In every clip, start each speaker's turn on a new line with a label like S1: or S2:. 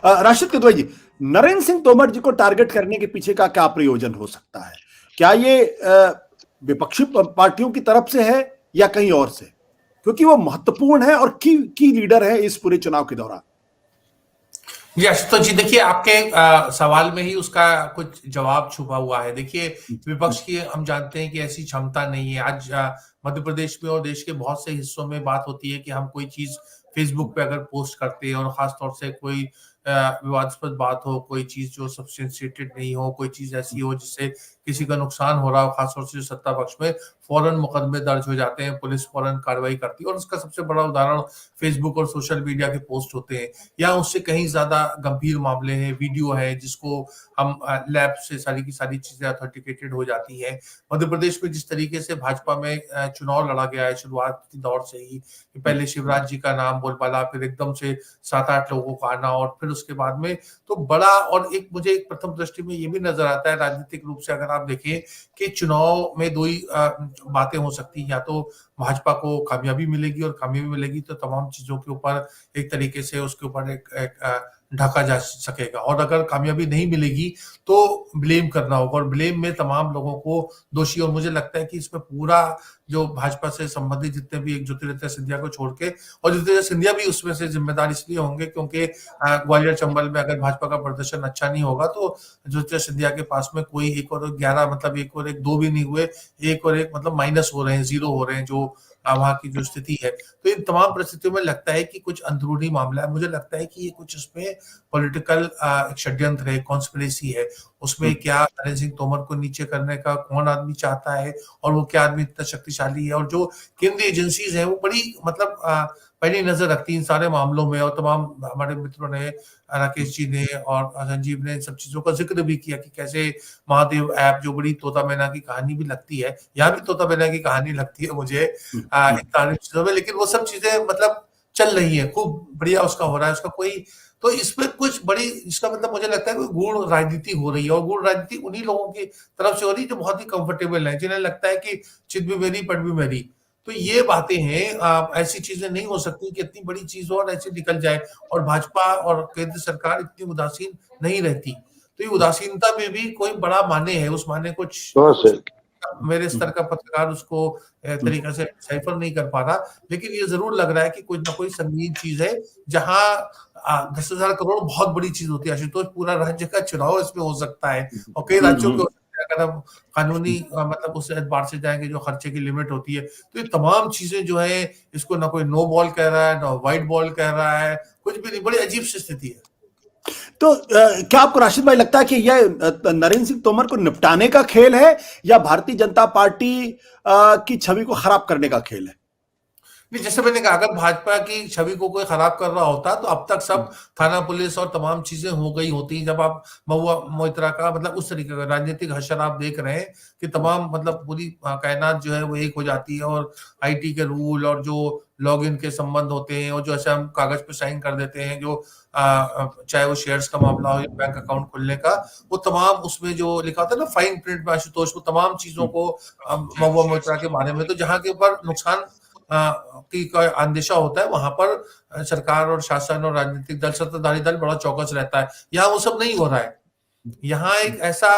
S1: राशिद किदवई जी, नरेंद्र सिंह तोमर जी को टारगेट करने के पीछे का क्या प्रयोजन हो सकता है? क्या ये विपक्षी पार्टियों की तरफ से है या कहीं और से? क्योंकि वो महत्वपूर्ण है और की लीडर है इस पूरे चुनाव के दौरान।
S2: यस, तो जी देखिए, आपके सवाल में ही उसका कुछ जवाब छुपा हुआ है। देखिए, विपक्ष की हम जानते हैं कि ऐसी क्षमता नहीं है। आज मध्य प्रदेश में और देश के बहुत से हिस्सों में बात होती है कि हम कोई चीज फेसबुक पे अगर पोस्ट करते हैं और खासतौर से कोई विवादास्पद बात हो, कोई चीज जो सब्सटेंशिएटेड नहीं हो, कोई चीज ऐसी हो जिससे किसी का नुकसान हो रहा हो, खासतौर से जो सत्ता पक्ष में, फौरन मुकदमे दर्ज हो जाते हैं, पुलिस फौरन कार्रवाई करती है। और उसका सबसे बड़ा उदाहरण फेसबुक और सोशल मीडिया के पोस्ट होते हैं, या उससे कहीं ज्यादा गंभीर मामले हैं, वीडियो है जिसको हम लैब से सारी की सारी चीजें ऑथेंटिकेटेड हो जाती है। मध्य प्रदेश में जिस तरीके से भाजपा में चुनाव लड़ा गया है शुरुआत के दौर से ही, पहले शिवराज जी का नाम बोलबाला, फिर एकदम से 7-8 लोगों का आना, और फिर उसके बाद में तो बड़ा, और एक मुझे एक प्रथम दृष्टि में ये भी नजर आता है राजनीतिक रूप से, अगर आप देखें कि चुनाव में दो ही बातें हो सकती हैं, या तो भाजपा को कामयाबी मिलेगी, और कामयाबी मिलेगी तो तमाम चीजों के ऊपर एक तरीके से उसके ऊपर एक ढका जा सकेगा, और अगर कामयाबी नहीं मिलेगी तो ब्लेम करना होगा, और ब्लेम में तमाम लोगों को दोषी, और मुझे लगता है कि इसमें पूरा जो भाजपा से संबंधित जितने भी एक ज्योतिरादित्य सिंधिया को छोड़ के, और ज्योतिरादित्य सिंधिया भी उसमें से जिम्मेदार इसलिए होंगे क्योंकि ग्वालियर चंबल में अगर भाजपा का प्रदर्शन अच्छा नहीं होगा तो ज्योतिरादित्य सिंधिया के पास में कोई 1 और 11, मतलब 1 और 1 2 भी नहीं हुए, 1 और 1 मतलब माइनस हो रहे हैं, 0 हो रहे हैं, जो वहां की जो स्थिति है। तो इन तमाम परिस्थितियों में लगता है कि कुछ अंदरूनी मामला है। मुझे लगता है कि ये कुछ उसमें पॉलिटिकल षड्यंत्र है, कॉन्स्पिरेसी है। उसमें क्या नरेंद्र सिंह तोमर को नीचे करने का कौन आदमी चाहता है, और वो क्या आदमी इतना शक्तिशाली है, और जो केंद्रीय एजेंसीज है वो बड़ी मतलब पहली नजर रखती है इन सारे मामलों में। और तमाम हमारे मित्रों ने, राकेश जी ने और संजीव ने इन सब चीजों का जिक्र भी किया कि कैसे महादेव ऐप, जो बड़ी तोता मैना की कहानी भी लगती है, यहाँ भी तोता मैना की कहानी लगती है मुझे इन सारी चीजों में, लेकिन वो सब चीजें मतलब चल रही है, खूब बढ़िया उसका हो रहा है, उसका कोई, तो इसमें कुछ बड़ी, इसका मतलब मुझे लगता है कोई गूढ़ राजनीति हो रही है, और गूढ़ राजनीति उन्हीं लोगों की तरफ से हो रही है जो बहुत ही कंफर्टेबल है, जिन्हें लगता है कि चित भी मेरी पट भी मेरी। तो ये बातें हैं, ऐसी चीजें नहीं हो सकती कि इतनी बड़ी चीज हो और ऐसे निकल जाए, और भाजपा और केंद्र सरकार इतनी उदासीन नहीं रहती। तो ये उदासीनता में भी कोई बड़ा माने है, उस माने कुछ मेरे स्तर का पत्रकार उसको तरीका से डिसाइफर नहीं कर पा रहा, लेकिन ये जरूर लग रहा है कि कुछ ना कोई संगीन चीज है, जहां 10,000 करोड़ बहुत बड़ी चीज होती है आशुतोष, पूरा राज्य का चुनाव इसमें हो सकता है, और कई राज्यों के अगर हम कानूनी मतलब उस एतबार से जाएंगे जो खर्चे की लिमिट होती है, तो ये तमाम चीजें जो है, इसको ना कोई नो बॉल कह रहा है, ना व्हाइट बॉल कह रहा है, कुछ भी नहीं, बड़ी अजीब सी स्थिति है।
S1: तो क्या आपको राशिद भाई लगता है कि यह नरेंद्र सिंह तोमर को निपटाने का खेल है या भारतीय जनता पार्टी की छवि को खराब करने का खेल है?
S2: नहीं, जैसे मैंने कहा, अगर भाजपा की छवि को कोई खराब कर रहा होता तो अब तक सब थाना पुलिस और तमाम चीजें हो गई होती। जब आप महुआ मोइत्रा का मतलब उस तरीके का राजनीतिक हश्र आप देख रहे हैं कि तमाम मतलब पूरी कायनात जो है वो एक हो जाती है, और आईटी के रूल और जो लॉगिन के संबंध होते हैं, और जो ऐसे हम कागज पे साइन कर देते हैं, जो चाहे वो शेयर्स का मामला हो या बैंक अकाउंट खोलने का, वो तमाम उसमें जो लिखा होता है ना फाइन प्रिंट में आशुतोष, वो तमाम चीजों को महुआ मोइत्रा के बारे में, तो जहां के ऊपर नुकसान की का अंदेशा होता है, वहां पर सरकार और शासन और राजनीतिक दल, सत्ताधारी दल बड़ा चौकस रहता है। यहाँ वो सब नहीं हो रहा है। यहाँ एक ऐसा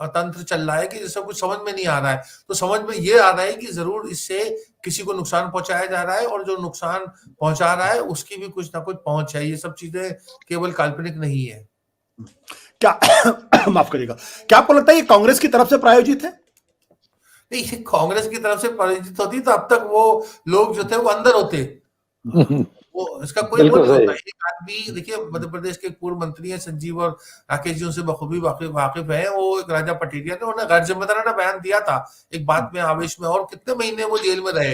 S2: तंत्र चल रहा है कि जिससे कुछ समझ में नहीं आ रहा है। तो समझ में ये आ रहा है कि जरूर इससे किसी को नुकसान पहुंचाया जा रहा है, और जो नुकसान पहुंचा रहा है उसकी भी कुछ ना कुछ पहुंच है। ये सब चीजें केवल काल्पनिक नहीं है।
S1: क्या माफ करिएगा, क्या आपको लगता है ये कांग्रेस की तरफ से प्रायोजित है?
S2: नहीं, कांग्रेस की तरफ से प्रायोजित होती तो अब तक वो लोग जो थे वो अंदर होते। वो इसका कोई वो नहीं होता। एक आदमी देखिए, मध्य प्रदेश के पूर्व मंत्री है संजीव, और राकेश जी उनसे बखूबी वाकिफ है। वो एक राजा पटेरिया ने उन्हें गैर जिम्मेदाराना बयान दिया था एक बात में, आवेश में, और कितने महीने वो जेल में रहे।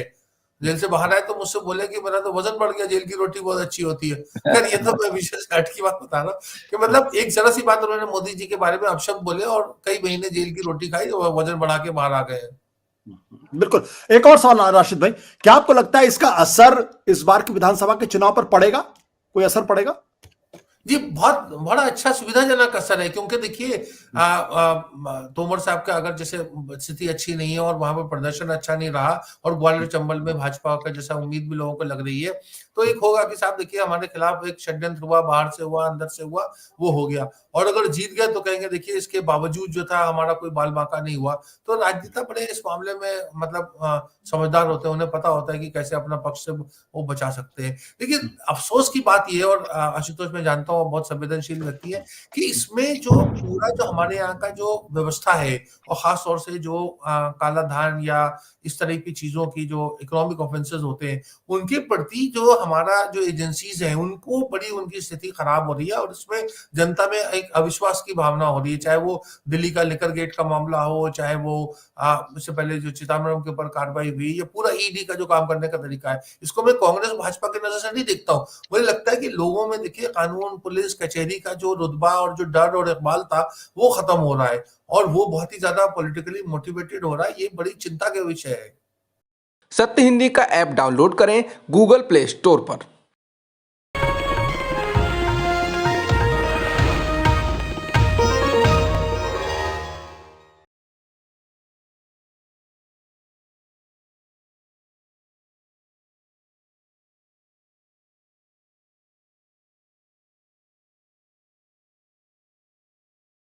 S2: जेल से बाहर आए तो मुझसे बोले कि मेरा तो वजन बढ़ गया, जेल की रोटी बहुत अच्छी होती है। खैर, ये तो मैं विशेष हट की बात बता रहा हूँ कि मतलब एक जरा सी बात उन्होंने मोदी जी के बारे में अपशब्द बोले और कई महीने जेल की रोटी खाई, और वजन बढ़ा के बाहर आ गए।
S1: बिल्कुल। एक और सवाल राशिद भाई, क्या आपको लगता है इसका असर इस बार के विधानसभा के चुनाव पर पड़ेगा? कोई असर पड़ेगा?
S2: जी, बहुत बड़ा अच्छा सुविधाजनक असर है, क्योंकि देखिए तोमर साहब का अगर जैसे स्थिति अच्छी नहीं है और वहां पर प्रदर्शन अच्छा नहीं रहा और ग्वालियर चंबल में भाजपा का जैसा उम्मीद भी लोगों को लग रही है, तो एक होगा कि साहब देखिए हमारे खिलाफ एक षड्यंत्र हुआ, बाहर से हुआ, अंदर से हुआ, वो हो गया। और अगर जीत गए तो कहेंगे देखिए इसके बावजूद जो था हमारा कोई बाल बांका नहीं हुआ। तो राजनेता बड़े इस मामले में मतलब समझदार होते हैं, उन्हें पता होता है कि कैसे अपना पक्ष से वो बचा सकते हैं। देखिए अफसोस की बात ये है, और आशुतोष मैं जानता हूँ बहुत संवेदनशील व्यक्ति है, कि इसमें जो पूरा जो हमारे यहाँ का जो व्यवस्था है, और खास तौर से जो काला धन या इस तरह की चीजों की जो इकोनॉमिक ऑफेंसेस होते हैं, उनके प्रति जो हमारा जो एजेंसीज है उनको बड़ी उनकी स्थिति खराब हो रही है, और इसमें जनता में एक अविश्वास की भावना हो रही है। चाहे वो दिल्ली का लिकर गेट का मामला हो, चाहे वो इससे पहले जो चिदम्बरम के ऊपर कार्रवाई हुई, या पूरा ईडी का जो काम करने का तरीका है, इसको मैं कांग्रेस भाजपा की नजर से नहीं देखता हूँ। मुझे लगता है कि लोगों में देखिए कानून, पुलिस, कचहरी का जो रुतबा और जो डर और इकबाल था वो खत्म हो रहा है, और वो बहुत ही ज्यादा पॉलिटिकली मोटिवेटेड हो रहा है। ये बड़ी चिंता का विषय है।
S3: सत्य हिंदी का ऐप डाउनलोड करें गूगल प्ले स्टोर पर।